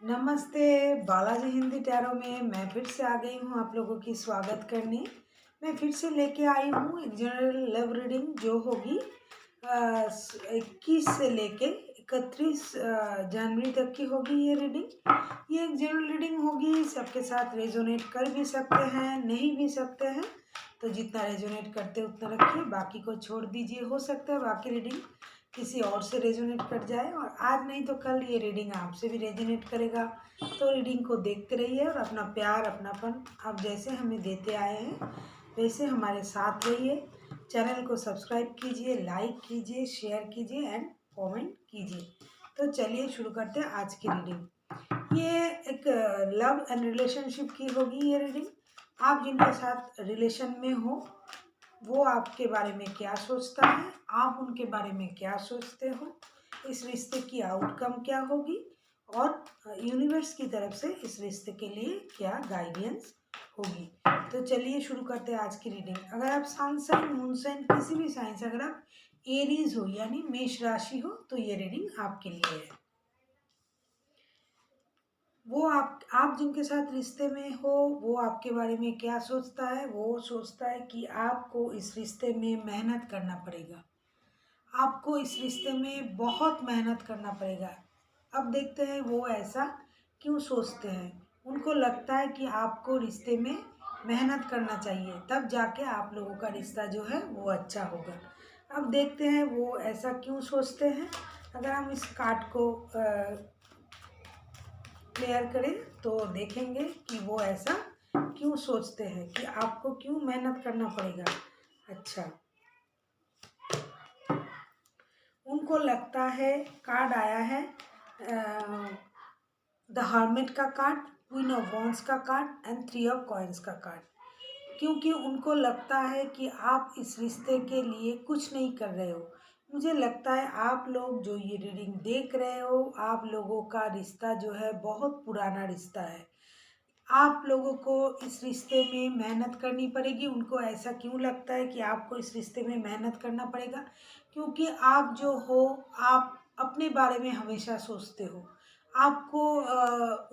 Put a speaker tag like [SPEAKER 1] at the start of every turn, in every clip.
[SPEAKER 1] नमस्ते। बालाजी हिंदी टैरो में मैं फिर से आ गई हूँ आप लोगों की स्वागत करने। मैं फिर से लेके आई हूँ एक जनरल लव रीडिंग जो होगी 21 से लेके 31 जनवरी तक की होगी ये रीडिंग। ये एक जनरल रीडिंग होगी, सबके साथ रेजोनेट कर भी सकते हैं, नहीं भी सकते हैं। तो जितना रेजोनेट करते उतना रखिए, बाकी को छोड़ दीजिए। हो सकता है बाकी रीडिंग किसी और से रेजोनेट कर जाए और आज नहीं तो कल ये रीडिंग आपसे भी रेजोनेट करेगा। तो रीडिंग को देखते रहिए और अपना प्यार अपनापन आप जैसे हमें देते आए हैं वैसे हमारे साथ रहिए। चैनल को सब्सक्राइब कीजिए, लाइक कीजिए, शेयर कीजिए एंड कमेंट कीजिए। तो चलिए शुरू करते हैं आज की रीडिंग। ये एक लव एंड रिलेशनशिप की होगी ये रीडिंग। आप जिनके साथ रिलेशन में हो वो आपके बारे में क्या सोचता है, आप उनके बारे में क्या सोचते हो, इस रिश्ते की आउटकम क्या होगी और यूनिवर्स की तरफ से इस रिश्ते के लिए क्या गाइडेंस होगी। तो चलिए शुरू करते हैं आज की रीडिंग। अगर आप सन साइन, मून साइन, किसी भी साइन से अगर आप एरीज हो यानी मेष राशि हो तो ये रीडिंग आपके लिए है। वो आप जिनके साथ रिश्ते में हो वो आपके बारे में क्या सोचता है। वो सोचता है कि आपको इस रिश्ते में मेहनत करना पड़ेगा, आपको इस रिश्ते में बहुत मेहनत करना पड़ेगा। अब देखते हैं वो ऐसा क्यों सोचते हैं। उनको लगता है कि आपको रिश्ते में मेहनत करना चाहिए, तब जाके आप लोगों का रिश्ता जो है वो अच्छा होगा। अब देखते हैं वो ऐसा क्यों सोचते हैं। अगर हम इस कार्ड को क्लियर करें तो देखेंगे कि वो ऐसा क्यों सोचते हैं कि आपको क्यों मेहनत करना पड़ेगा। अच्छा, उनको लगता है, कार्ड आया है द हर्मिट का कार्ड, क्वीन ऑफ वॉन्ड्स का card and three of coins का कार्ड। क्योंकि उनको लगता है कि आप इस रिश्ते के लिए कुछ नहीं कर रहे हो। मुझे लगता है आप लोग जो ये रीडिंग देख रहे हो, आप लोगों का रिश्ता जो है बहुत पुराना रिश्ता है। आप लोगों को इस रिश्ते में मेहनत करनी पड़ेगी। उनको ऐसा क्यों लगता है कि आपको इस रिश्ते में मेहनत करना पड़ेगा? क्योंकि आप जो हो, आप अपने बारे में हमेशा सोचते हो। आपको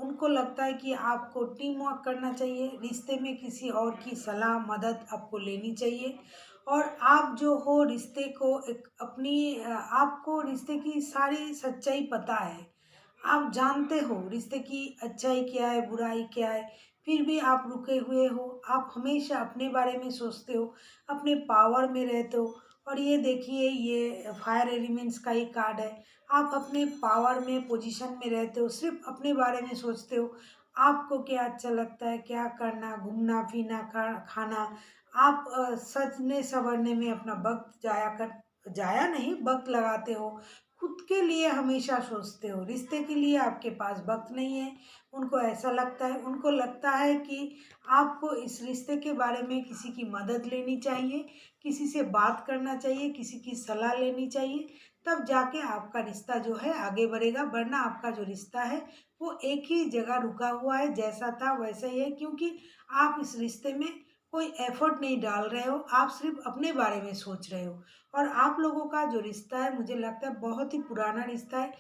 [SPEAKER 1] उनको लगता है कि आपको टीम वर्क करना चाहिए, रिश्ते में किसी और की सलाह मदद आपको लेनी चाहिए। और आप जो हो रिश्ते को एक आपको रिश्ते की सारी सच्चाई पता है। आप जानते हो रिश्ते की अच्छाई क्या है, बुराई क्या है, फिर भी आप रुके हुए हो। आप हमेशा अपने बारे में सोचते हो, अपने पावर में रहते हो। और ये देखिए ये फायर एलिमेंट्स का ही कार्ड है। आप अपने पावर में, पोजीशन में रहते हो, सिर्फ अपने बारे में सोचते हो। आपको क्या अच्छा लगता है, क्या करना, घूमना फिरना, खाना। आप सजने संवरने में अपना वक्त जाया नहीं, वक्त लगाते हो। खुद के लिए हमेशा सोचते हो, रिश्ते के लिए आपके पास वक्त नहीं है। उनको ऐसा लगता है, उनको लगता है कि आपको इस रिश्ते के बारे में किसी की मदद लेनी चाहिए, किसी से बात करना चाहिए, किसी की सलाह लेनी चाहिए। तब जाके आपका रिश्ता जो है आगे बढ़ेगा, वरना आपका जो रिश्ता है वो एक ही जगह रुका हुआ है, जैसा था वैसा ही है। क्योंकि आप इस रिश्ते में कोई एफर्ट नहीं डाल रहे हो, आप सिर्फ अपने बारे में सोच रहे हो। और आप लोगों का जो रिश्ता है मुझे लगता है बहुत ही पुराना रिश्ता है।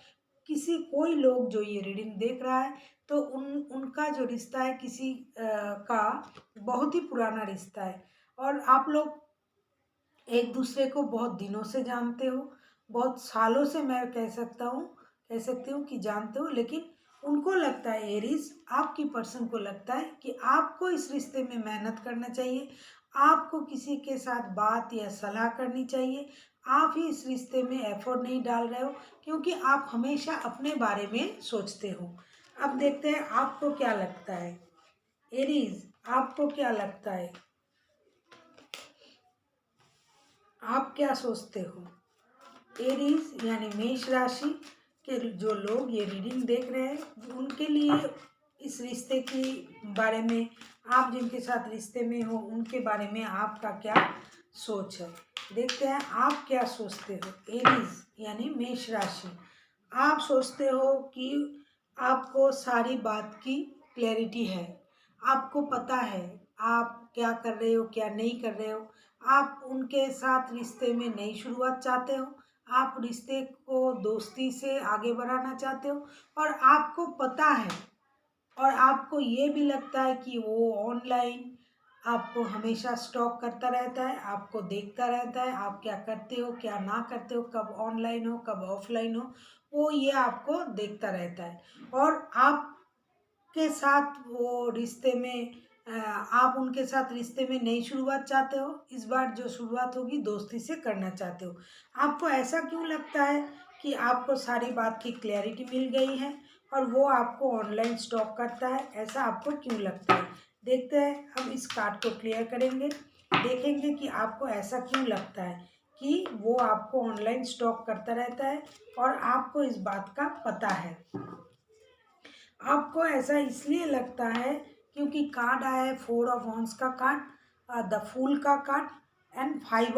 [SPEAKER 1] कोई लोग जो ये रीडिंग देख रहा है तो उनका जो रिश्ता है किसी का बहुत ही पुराना रिश्ता है। और आप लोग एक दूसरे को बहुत दिनों से जानते हो, बहुत सालों से मैं कह सकती हूँ कि जानते हो। लेकिन उनको लगता है, एरीज आपकी पर्सन को लगता है कि आपको इस रिश्ते में मेहनत करना चाहिए, आपको किसी के साथ बात या सलाह करनी चाहिए। आप ही इस रिश्ते में एफर्ट नहीं डाल रहे हो क्योंकि आप हमेशा अपने बारे में सोचते हो। अब देखते हैं आपको क्या लगता है। एरीज आपको क्या लगता है, आप क्या सोचते हो? एरीज यानी मेष राशि के जो लोग ये रीडिंग देख रहे हैं उनके लिए इस रिश्ते के बारे में, आप जिनके साथ रिश्ते में हो उनके बारे में आपका क्या सोच है। देखते हैं आप क्या सोचते हो। एरीज यानी मेष राशि, आप सोचते हो कि आपको सारी बात की क्लैरिटी है, आपको पता है आप क्या कर रहे हो क्या नहीं कर रहे हो। आप उनके साथ रिश्ते में नई शुरुआत चाहते हो, आप रिश्ते को दोस्ती से आगे बढ़ाना चाहते हो, और आपको पता है और आपको ये भी लगता है कि वो ऑनलाइन आपको हमेशा स्टॉक करता रहता है, आपको देखता रहता है, आप क्या करते हो क्या ना करते हो, कब ऑनलाइन हो कब ऑफलाइन हो, वो ये आपको देखता रहता है। और आपके साथ वो रिश्ते में आप उनके साथ रिश्ते में नई शुरुआत चाहते हो, इस बार जो शुरुआत होगी दोस्ती से करना चाहते हो। आपको ऐसा क्यों लगता है कि आपको सारी बात की क्लैरिटी मिल गई है और वो आपको ऑनलाइन स्टॉक करता है, ऐसा आपको क्यों लगता है? देखते हैं, हम इस कार्ड को क्लियर करेंगे, देखेंगे कि आपको ऐसा क्यों लगता है कि वो आपको ऑनलाइन स्टॉक करता रहता है और आपको इस बात का पता है। आपको ऐसा इसलिए लगता है क्योंकि कार्ड आया है 4 ऑफ वॉन्ड्स का कार्ड, द फूल का कार्ड एंड 5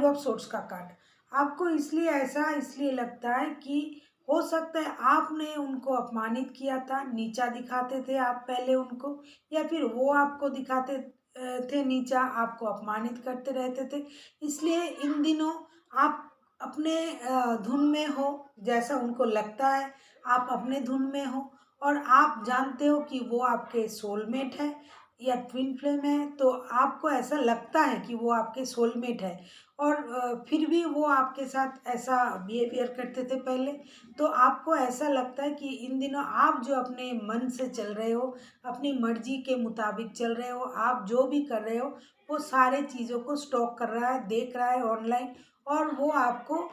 [SPEAKER 1] ऑफ सोर्ड्स का कार्ड। आपको इसलिए ऐसा इसलिए लगता है कि हो सकता है आपने उनको अपमानित किया था, नीचा दिखाते थे आप पहले उनको, या फिर वो आपको दिखाते थे नीचा, आपको अपमानित करते रहते थे। इसलिए इन दिनों आप अपने धुन में हो, जैसा उनको लगता है आप अपने धुन में हो, और आप जानते हो कि वो आपके सोलमेट है या ट्विन फ्लेम है, तो आपको ऐसा लगता है कि वो आपके सोलमेट है। और फिर भी वो आपके साथ ऐसा बिहेवियर करते थे पहले, तो आपको ऐसा लगता है कि इन दिनों आप जो अपने मन से चल रहे हो, अपनी मर्जी के मुताबिक चल रहे हो, आप जो भी कर रहे हो वो सारे चीज़ों को स्टॉक कर रहा है, देख रहा है ऑनलाइन, और वो आपको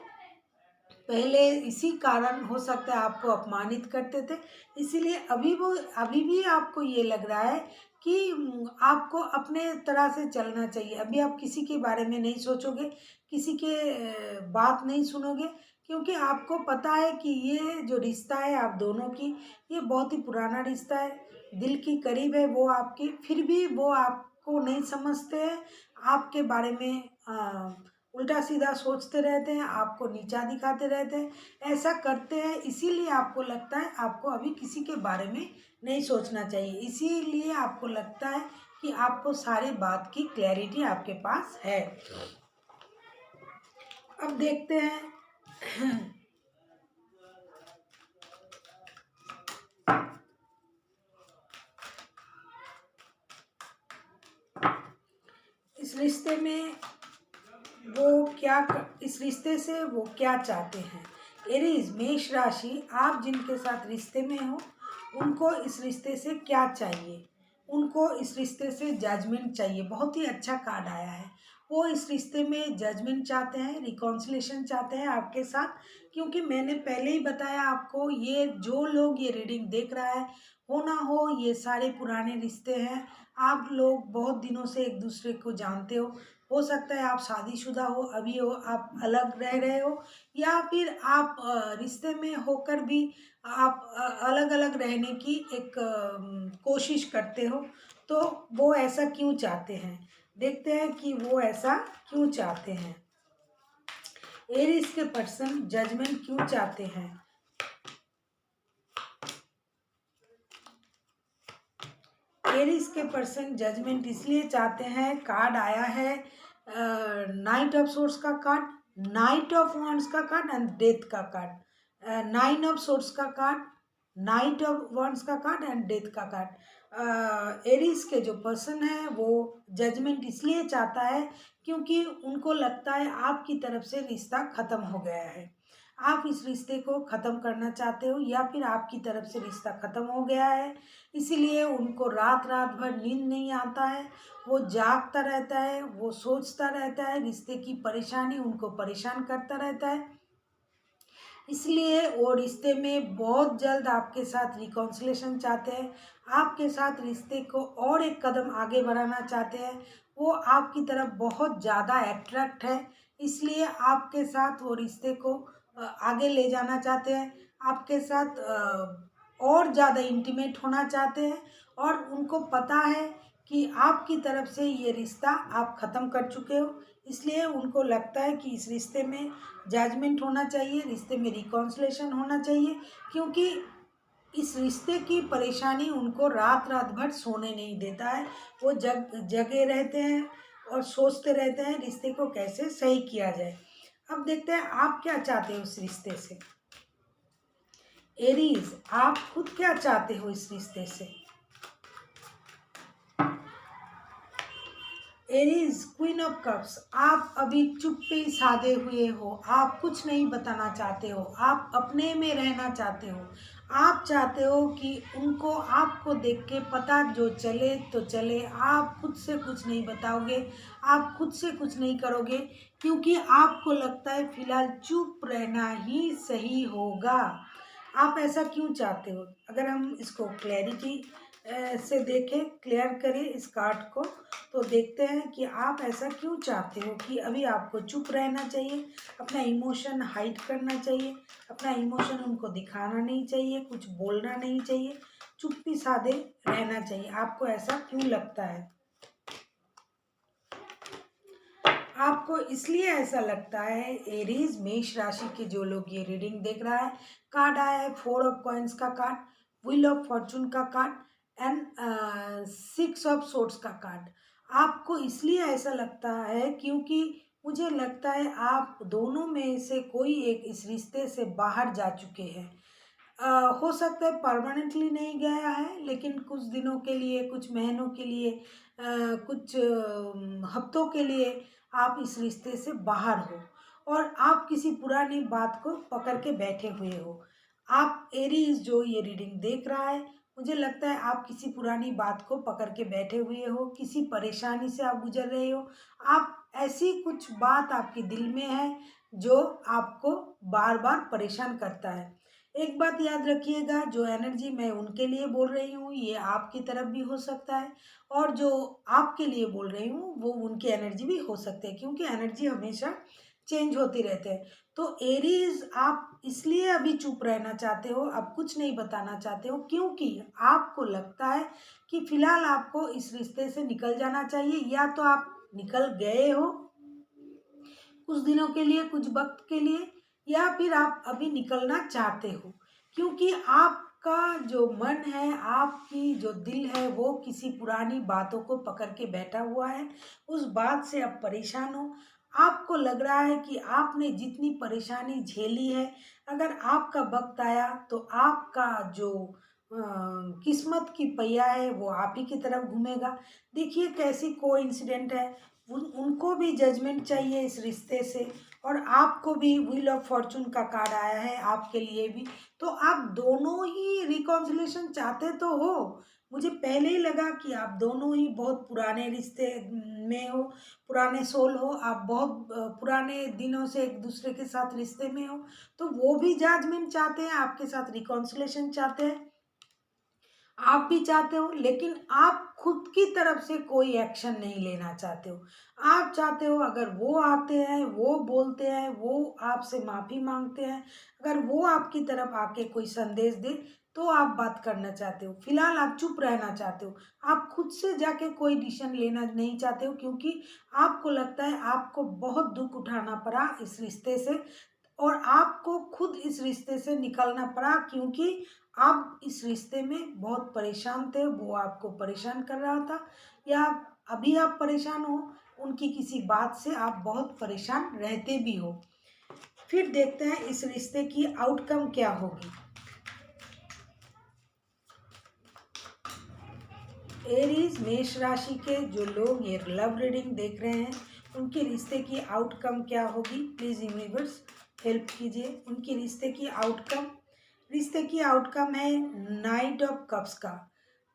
[SPEAKER 1] पहले इसी कारण हो सकता है आपको अपमानित करते थे। इसीलिए अभी भी आपको ये लग रहा है कि आपको अपने तरह से चलना चाहिए। अभी आप किसी के बारे में नहीं सोचोगे, किसी के बात नहीं सुनोगे, क्योंकि आपको पता है कि ये जो रिश्ता है आप दोनों की, ये बहुत ही पुराना रिश्ता है, दिल की करीब है वो आपकी, फिर भी वो आपको नहीं समझते हैं, आपके बारे में उल्टा सीधा सोचते रहते हैं, आपको नीचा दिखाते रहते हैं, ऐसा करते हैं। इसीलिए आपको लगता है आपको अभी किसी के बारे में नहीं सोचना चाहिए, इसीलिए आपको लगता है कि आपको सारी बात की क्लैरिटी आपके पास है। अब देखते हैं इस रिश्ते में इस रिश्ते से वो क्या चाहते हैं। एरीज मेष राशि, आप जिनके साथ रिश्ते में हो उनको इस रिश्ते से क्या चाहिए? उनको इस रिश्ते से जजमेंट चाहिए। बहुत ही अच्छा कार्ड आया है। वो इस रिश्ते में जजमेंट चाहते हैं, रिकॉन्सिलेशन चाहते हैं आपके साथ, क्योंकि मैंने पहले ही बताया आपको, ये जो लोग ये रीडिंग देख रहा है, हो ना हो ये सारे पुराने रिश्ते हैं। आप लोग बहुत दिनों से एक दूसरे को जानते हो सकता है आप शादीशुदा हो, अभी हो आप अलग रह रहे हो, या फिर आप रिश्ते में होकर भी आप अलग अलग रहने की एक कोशिश करते हो। तो वो ऐसा क्यों चाहते हैं, देखते हैं कि वो ऐसा क्यों चाहते हैं। एरीज के पर्सन जजमेंट क्यों चाहते हैं? एरीज के पर्सन जजमेंट इसलिए चाहते हैं, कार्ड आया है नाइट ऑफ सोर्स का कार्ड, नाइट ऑफ वॉन्ड्स का कार्ड एंड डेथ का कार्ड। 9 ऑफ सोर्स का कार्ड, नाइट ऑफ वॉन्ड्स का कार्ड एंड डेथ का कार्ड। एरीज के जो पर्सन है वो जजमेंट इसलिए चाहता है क्योंकि उनको लगता है आपकी तरफ से रिश्ता खत्म हो गया है, आप इस रिश्ते को ख़त्म करना चाहते हो, या फिर आपकी तरफ से रिश्ता ख़त्म हो गया है। इसीलिए उनको रात रात भर नींद नहीं आता है, वो जागता रहता है, वो सोचता रहता है, रिश्ते की परेशानी उनको परेशान करता रहता है। इसलिए वो रिश्ते में बहुत जल्द आपके साथ रिकॉन्सिलेशन चाहते हैं, आपके साथ रिश्ते को और एक कदम आगे बढ़ाना चाहते हैं। वो आपकी तरफ बहुत ज़्यादा अट्रैक्ट है, इसलिए आपके साथ वो रिश्ते को आगे ले जाना चाहते हैं, आपके साथ और ज़्यादा इंटीमेट होना चाहते हैं। और उनको पता है कि आपकी तरफ से ये रिश्ता आप ख़त्म कर चुके हो, इसलिए उनको लगता है कि इस रिश्ते में जजमेंट होना चाहिए, रिश्ते में रिकॉन्सिलेशन होना चाहिए, क्योंकि इस रिश्ते की परेशानी उनको रात रात भर सोने नहीं देता है। वो जगे रहते हैं और सोचते रहते हैं रिश्ते को कैसे सही किया जाए। अब देखते हैं आप क्या चाहते हो इस रिश्ते से। एरीज, आप खुद क्या चाहते हो इस रिश्ते से। एरीज, क्वीन ऑफ कप्स, आप अभी चुप्पी साधे हुए हो, आप कुछ नहीं बताना चाहते हो, आप अपने में रहना चाहते हो। आप चाहते हो कि उनको आपको देख के पता जो चले तो चले, आप खुद से कुछ नहीं बताओगे, आप खुद से कुछ नहीं करोगे, क्योंकि आपको लगता है फिलहाल चुप रहना ही सही होगा। आप ऐसा क्यों चाहते हो? अगर हम इसको क्लैरिटी से देखें, क्लियर करें इस कार्ड को, तो देखते हैं कि आप ऐसा क्यों चाहते हो कि अभी आपको चुप रहना चाहिए, अपना इमोशन हाइड करना चाहिए, अपना इमोशन उनको दिखाना नहीं चाहिए, कुछ बोलना नहीं चाहिए, चुप्पी साधे रहना चाहिए। आपको ऐसा क्यों लगता है? आपको इसलिए ऐसा लगता है एरीज मेष राशि के जो लोग ये रीडिंग देख रहा है, कार्ड आया है 4 ऑफ कॉइन्स का कार्ड, व्हील ऑफ फॉर्चून का कार्ड एंड 6 ऑफ सोर्ड्स का कार्ड। आपको इसलिए ऐसा लगता है क्योंकि मुझे लगता है आप दोनों में से कोई एक इस रिश्ते से बाहर जा चुके हैं। हो सकता है परमानेंटली नहीं गया है, लेकिन कुछ दिनों के लिए, कुछ महीनों के लिए, कुछ हफ्तों के लिए आप इस रिश्ते से बाहर हो और आप किसी पुरानी बात को पकड़ के बैठे हुए हो। आप एरीज जो ये रीडिंग देख रहा है, मुझे लगता है आप किसी पुरानी बात को पकड़ के बैठे हुए हो, किसी परेशानी से आप गुजर रहे हो। आप ऐसी कुछ बात आपके दिल में है जो आपको बार बार परेशान करता है। एक बात याद रखिएगा, जो एनर्जी मैं उनके लिए बोल रही हूँ ये आपकी तरफ भी हो सकता है, और जो आपके लिए बोल रही हूँ वो उनकी एनर्जी भी हो सकते हैं, क्योंकि एनर्जी हमेशा चेंज होती रहते हैं। तो एरीज, आप इसलिए अभी चुप रहना चाहते हो, आप कुछ नहीं बताना चाहते हो, क्योंकि आपको लगता है कि फिलहाल आपको इस रिश्ते से निकल जाना चाहिए, या तो आप निकल गए हो कुछ दिनों के लिए, कुछ वक्त के लिए, या फिर आप अभी निकलना चाहते हो, क्योंकि आपका जो मन है, आपकी जो दिल है, वो किसी पुरानी बातों को पकड़ के बैठा हुआ है। उस बात से आप परेशान हो। आपको लग रहा है कि आपने जितनी परेशानी झेली है, अगर आपका वक्त आया तो आपका जो किस्मत की पहिया है वो आप ही की तरफ घूमेगा। देखिए कैसी कोइंसिडेंट है, उनको भी जजमेंट चाहिए इस रिश्ते से, और आपको भी व्हील ऑफ फॉर्चून का कार्ड आया है आपके लिए भी। तो आप दोनों ही रिकॉन्सिलेशन चाहते तो हो। मुझे पहले ही लगा कि आप दोनों ही बहुत पुराने रिश्ते में हो, पुराने सोल हो, आप बहुत पुराने दिनों से एक दूसरे के साथ रिश्ते में हो। तो वो भी जजमेंट चाहते हैं, आपके साथ रिकॉन्सिलेशन चाहते हैं, आप भी चाहते हो, लेकिन आप खुद की तरफ से कोई एक्शन नहीं लेना चाहते हो। आप चाहते हो अगर वो आते हैं, वो बोलते हैं, वो आपसे माफ़ी मांगते हैं, अगर वो आपकी तरफ आके कोई संदेश दे तो आप बात करना चाहते हो। फिलहाल आप चुप रहना चाहते हो, आप खुद से जाके कोई डिसीजन लेना नहीं चाहते हो, क्योंकि आपको लगता है आपको बहुत दुख उठाना पड़ा इस रिश्ते से, और आपको खुद इस रिश्ते से निकलना पड़ा, क्योंकि आप इस रिश्ते में बहुत परेशान थे, वो आपको परेशान कर रहा था, या अभी आप परेशान हो, उनकी किसी बात से आप बहुत परेशान रहते भी हो। फिर देखते हैं इस रिश्ते की आउटकम क्या होगी। एरीज मेष राशि के जो लोग ये लव रीडिंग देख रहे हैं, उनके रिश्ते की आउटकम क्या होगी, प्लीज़ यूनिवर्स हेल्प कीजिए। उनके रिश्ते की आउटकम, रिश्ते की आउटकम है नाइट ऑफ कप्स का।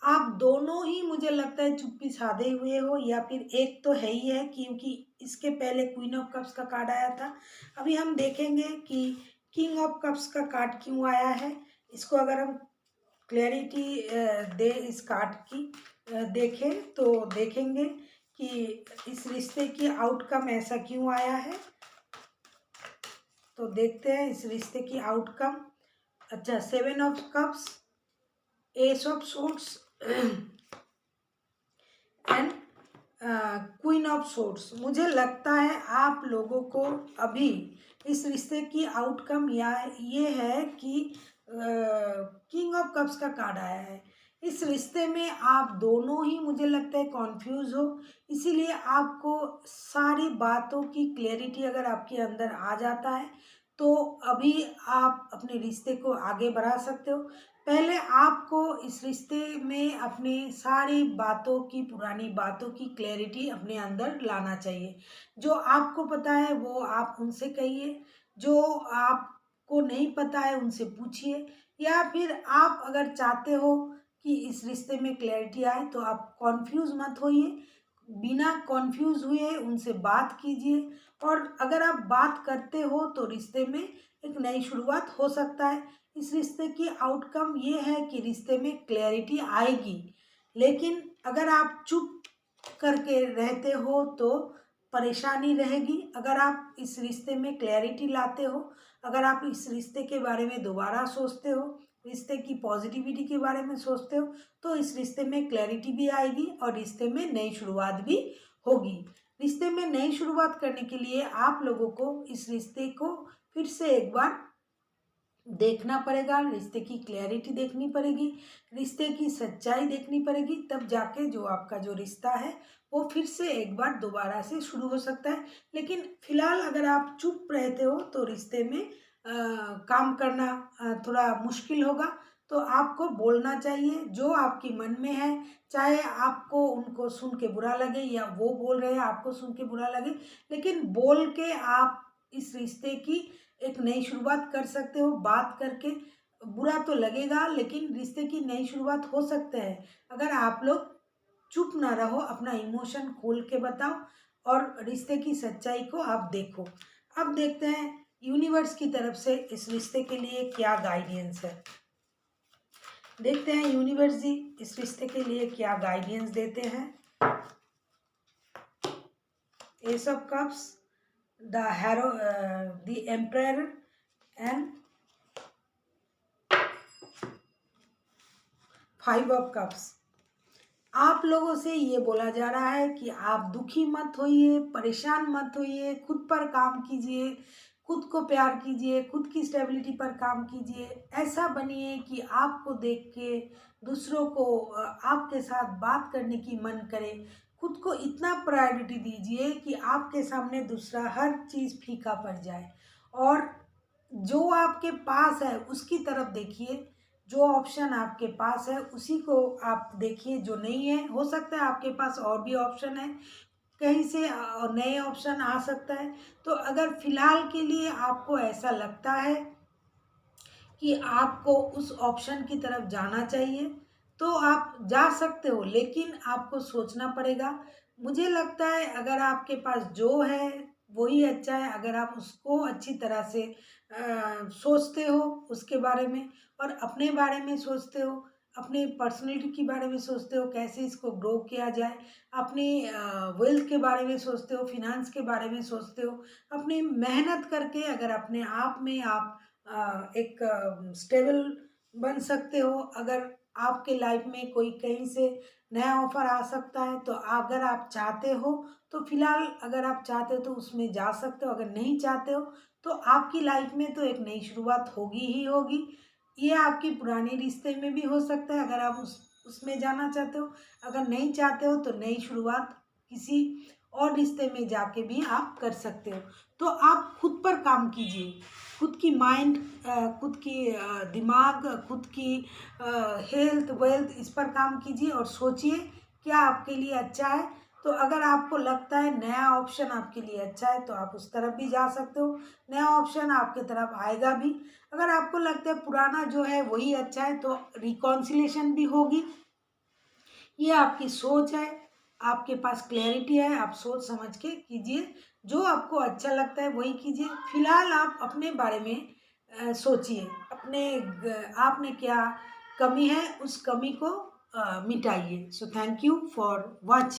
[SPEAKER 1] आप दोनों ही मुझे लगता है चुप्पी साधे हुए हो, या फिर एक तो है ही है, क्योंकि इसके पहले क्वीन ऑफ कप्स का कार्ड आया था। अभी हम देखेंगे कि किंग ऑफ कप्स का कार्ड क्यों आया है। इसको अगर हम क्लैरिटी दे इस कार्ड की देखें तो देखेंगे कि इस रिश्ते की आउटकम ऐसा क्यों आया है। तो देखते हैं इस रिश्ते की आउटकम। अच्छा, 7 of cups, S of swords and queen of swords. मुझे लगता है आप लोगों को अभी इस रिश्ते की आउटकम या ये है कि किंग ऑफ कप्स का कार्ड आया है। इस रिश्ते में आप दोनों ही मुझे लगता है कॉन्फ्यूज़ हो, इसीलिए आपको सारी बातों की क्लैरिटी अगर आपके अंदर आ जाता है तो अभी आप अपने रिश्ते को आगे बढ़ा सकते हो। पहले आपको इस रिश्ते में अपनी सारी बातों की, पुरानी बातों की क्लैरिटी अपने अंदर लाना चाहिए। जो आपको पता है वो आप उनसे कहिए, जो आपको नहीं पता है उनसे पूछिए, या फिर आप अगर चाहते हो कि इस रिश्ते में क्लैरिटी आए तो आप कॉन्फ्यूज़ मत होइए, बिना कॉन्फ्यूज़ हुए उनसे बात कीजिए। और अगर आप बात करते हो तो रिश्ते में एक नई शुरुआत हो सकता है। इस रिश्ते की आउटकम ये है कि रिश्ते में क्लैरिटी आएगी, लेकिन अगर आप चुप करके रहते हो तो परेशानी रहेगी। अगर आप इस रिश्ते में क्लैरिटी लाते हो, अगर आप इस रिश्ते के बारे में दोबारा सोचते हो, रिश्ते की पॉजिटिविटी के बारे में सोचते हो, तो इस रिश्ते में क्लैरिटी भी आएगी और रिश्ते में नई शुरुआत भी होगी। रिश्ते में नई शुरुआत करने के लिए आप लोगों को इस रिश्ते को फिर से एक बार देखना पड़ेगा, रिश्ते की क्लैरिटी देखनी पड़ेगी, रिश्ते की सच्चाई देखनी पड़ेगी, तब जाके जो आपका जो रिश्ता है वो फिर से एक बार दोबारा से शुरू हो सकता है। लेकिन फिलहाल अगर आप चुप रहते हो तो रिश्ते में काम करना थोड़ा मुश्किल होगा। तो आपको बोलना चाहिए जो आपके मन में है, चाहे आपको उनको सुन के बुरा लगे या वो बोल रहे हैं आपको सुन के बुरा लगे, लेकिन बोल के आप इस रिश्ते की एक नई शुरुआत कर सकते हो। बात करके बुरा तो लगेगा, लेकिन रिश्ते की नई शुरुआत हो सकता है अगर आप लोग चुप ना रहो, अपना इमोशन खोल के बताओ और रिश्ते की सच्चाई को आप देखो। अब देखते हैं यूनिवर्स की तरफ से इस रिश्ते के लिए क्या गाइडेंस है। देखते हैं यूनिवर्स जी इस रिश्ते के लिए क्या गाइडेंस देते हैं। Ace of cups, the hero, the empire and 5 of cups. आप लोगों से ये बोला जा रहा है कि आप दुखी मत होइए, परेशान मत होइए, खुद पर काम कीजिए, खुद को प्यार कीजिए, खुद की स्टेबिलिटी पर काम कीजिए। ऐसा बनिए कि आपको देख के दूसरों को आपके साथ बात करने की मन करे। खुद को इतना प्रायोरिटी दीजिए कि आपके सामने दूसरा हर चीज़ फीका पड़ जाए, और जो आपके पास है उसकी तरफ देखिए। जो ऑप्शन आपके पास है उसी को आप देखिए, जो नहीं है हो सकता है आपके पास और भी ऑप्शन है, कहीं से नए ऑप्शन आ सकता है। तो अगर फिलहाल के लिए आपको ऐसा लगता है कि आपको उस ऑप्शन की तरफ जाना चाहिए तो आप जा सकते हो, लेकिन आपको सोचना पड़ेगा। मुझे लगता है अगर आपके पास जो है वही अच्छा है, अगर आप उसको अच्छी तरह से सोचते हो उसके बारे में, और अपने बारे में सोचते हो, अपने पर्सनैलिटी के बारे में सोचते हो, कैसे इसको ग्रो किया जाए, अपने वेल्थ के बारे में सोचते हो, फिनांस के बारे में सोचते हो, अपनी मेहनत करके अगर अपने आप में आप एक स्टेबल बन सकते हो। अगर आपके लाइफ में कोई कहीं से नया ऑफर आ सकता है तो अगर आप चाहते हो तो फिलहाल अगर आप चाहते हो तो उसमें जा सकते हो, अगर नहीं चाहते हो तो आपकी लाइफ में तो एक नई शुरुआत होगी ही होगी। ये आपकी पुरानी रिश्ते में भी हो सकता है अगर आप उसमें जाना चाहते हो। अगर नहीं चाहते हो तो नई शुरुआत किसी और रिश्ते में जाके भी आप कर सकते हो। तो आप खुद पर काम कीजिए, खुद की माइंड, खुद की दिमाग, खुद की हेल्थ वेल्थ, इस पर काम कीजिए और सोचिए क्या आपके लिए अच्छा है। तो अगर आपको लगता है नया ऑप्शन आपके लिए अच्छा है तो आप उस तरफ भी जा सकते हो, नया ऑप्शन आपके तरफ आएगा भी। अगर आपको लगता है पुराना जो है वही अच्छा है तो रिकॉन्सिलेशन भी होगी। ये आपकी सोच है, आपके पास क्लैरिटी है, आप सोच समझ के कीजिए, जो आपको अच्छा लगता है वही कीजिए। फिलहाल आप अपने बारे में सोचिए, आप में क्या कमी है उस कमी को मिटाइए। So thank you for watching.